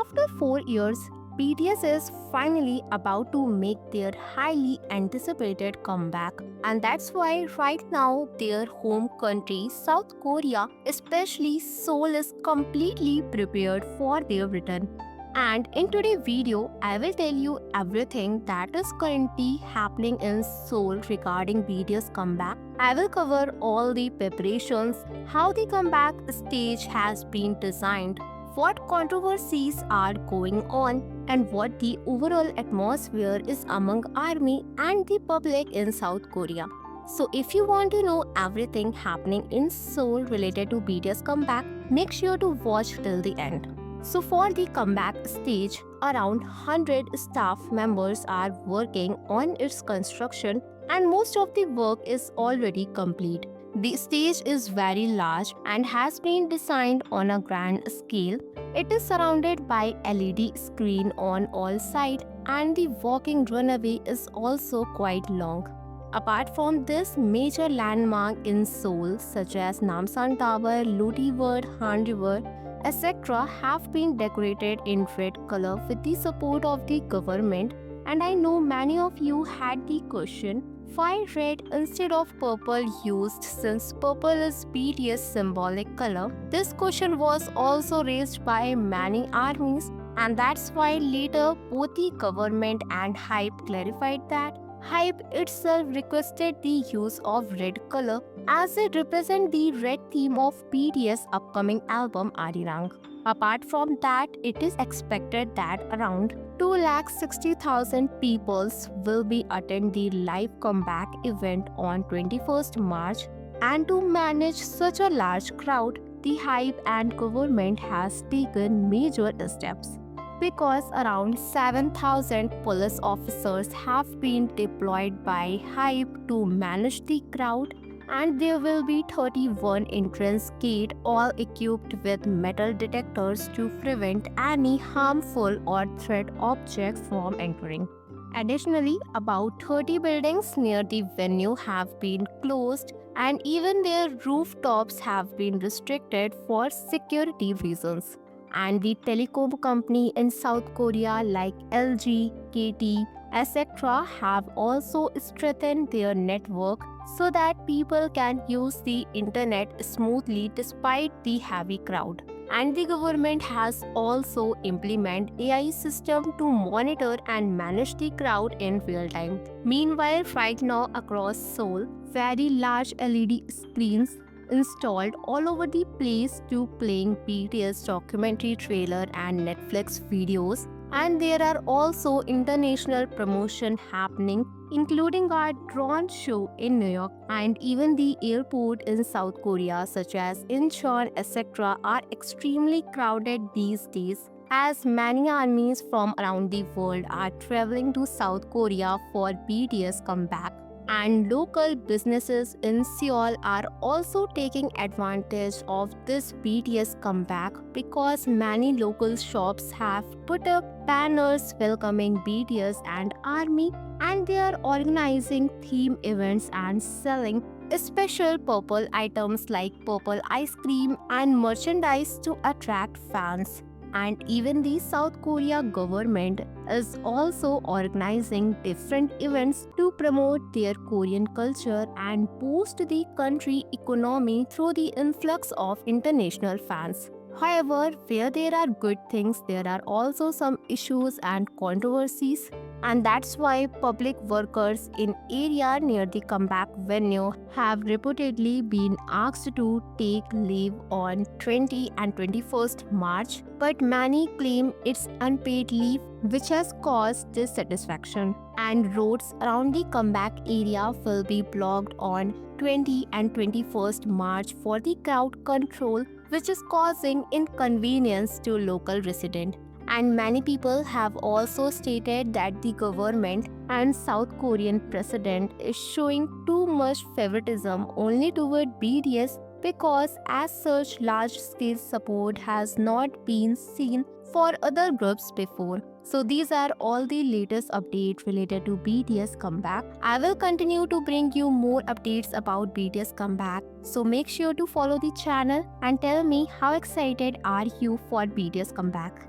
After 4 years, BTS is finally about to make their highly anticipated comeback. And that's why right now their home country, South Korea, especially Seoul, is completely prepared for their return. And in today's video, I will tell you everything that is currently happening in Seoul regarding BTS comeback. I will cover all the preparations, how the comeback stage has been designed, what controversies are going on, and what the overall atmosphere is among army and the public in South Korea. So if you want to know everything happening in Seoul related to BTS comeback, make sure to watch till the end. So for the comeback stage, around 100 staff members are working on its construction and most of the work is already complete. The stage is very large and has been designed on a grand scale. It is surrounded by LED screen on all sides and the walking runway is also quite long. Apart from this, major landmark in Seoul such as Namsan Tower, Lotte Ward, Han River, etc. have been decorated in red color with the support of the government. And I know many of you had the question, why red instead of purple used since purple is BTS symbolic color? This question was also raised by many armies, and that's why later both the government and HYBE clarified that. HYBE itself requested the use of red color as it represents the red theme of BTS upcoming album Arirang. Apart from that, it is expected that around 260,000 people will be attend the live comeback event on 21st March, and to manage such a large crowd, the HYBE and government has taken major steps because around 7,000 police officers have been deployed by HYBE to manage the crowd, and there will be 31 entrance gates all equipped with metal detectors to prevent any harmful or threat objects from entering. Additionally, about 30 buildings near the venue have been closed and even their rooftops have been restricted for security reasons. And the telecom company in South Korea like LG, KT, etc. have also strengthened their network so that people can use the internet smoothly despite the heavy crowd. And the government has also implemented AI system to monitor and manage the crowd in real time. Meanwhile, right now across Seoul, very large LED screens installed all over the place to playing BTS documentary trailer and Netflix videos, and there are also international promotion happening including our drone show in New York, and even the airport in South Korea such as Incheon etc. are extremely crowded these days as many armies from around the world are traveling to South Korea for BTS comeback. And local businesses in Seoul are also taking advantage of this BTS comeback because many local shops have put up banners welcoming BTS and ARMY, and they are organizing theme events and selling special purple items like purple ice cream and merchandise to attract fans. And even the South Korea government is also organizing different events to promote their Korean culture and boost the country economy through the influx of international fans. However, where there are good things, there are also some issues and controversies, and that's why public workers in area near the comeback venue have reportedly been asked to take leave on 20 and 21st March, but many claim it's unpaid leave, which has caused dissatisfaction. And roads around the comeback area will be blocked on 20 and 21st March for the crowd control, which is causing inconvenience to local residents. And many people have also stated that the government and South Korean president is showing too much favoritism only toward BTS because as such large-scale support has not been seen for other groups before. So these are all the latest updates related to BTS comeback. I will continue to bring you more updates about BTS comeback. So make sure to follow the channel and tell me how excited are you for BTS comeback.